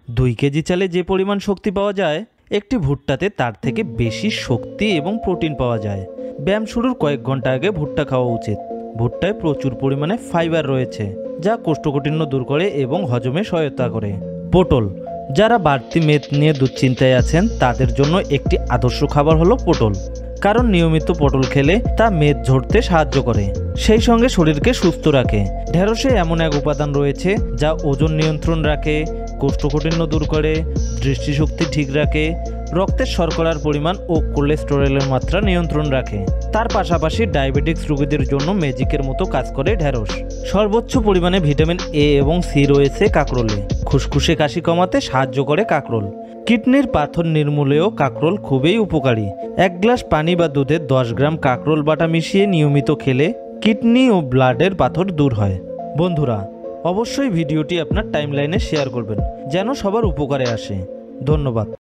2 KG চালে যে পরিমাণ শক্তি পাওয়া যায়, একটি ভুট্টাতে তার থেকে বেশি শক্তি এবং প্রোটিন পাওয়া যায়। ব্যায়াম শুরুর কয়েক ঘন্টা আগে ভুট্টা খাওয়া উচিত। ভুট্টায় প্রচুর পরিমাণে ফাইবার রয়েছে, যা কোষ্ঠকাঠিন্য দূর করে এবং হজমে সহায়তা করে। পটল, যারা বাড়তি মেদ নিয়ে দুশ্চিন্তায় আছেন তাদের জন্য একটি আদর্শ খাবার হলো পটল, কারণ নিয়মিত পটল খেলে তা মেদ ঝরতে সাহায্য করে, সেই সঙ্গে শরীরকে সুস্থ রাখে। ঢেঁড়সে এমন এক উপাদান রয়েছে যা ওজন নিয়ন্ত্রণ রাখে, কোষ্ঠকাঠিন্য দূর করে, দৃষ্টিশক্তি ঠিক রাখে, রক্তের শর্করার পরিমাণ ও কোলেস্টেরলের মাত্রা নিয়ন্ত্রণ রাখে। তার পাশাপাশি ডায়াবেটিক্স রোগীদের জন্য ম্যাজিকের মতো কাজ করে ঢেঁড়স। সর্বোচ্চ পরিমাণে ভিটামিন এ এবং সি রয়েছে কাঁকরোলে। খুসখুসে কাশি কমাতে সাহায্য করে কাঁকরোল। কিডনির পাথর নির্মূলেও কাঁকরোল খুবই উপকারী। 1 গ্লাস পানি বা দুধে 10 গ্রাম কাঁকরোল বাটা মিশিয়ে নিয়মিত খেলে কিডনি ও ব্লাডের পাথর দূর হয়। বন্ধুরা, অবশ্যই ভিডিওটি আপনার টাইমলাইনে শেয়ার করবেন যেন সবার উপকারে আসে। ধন্যবাদ।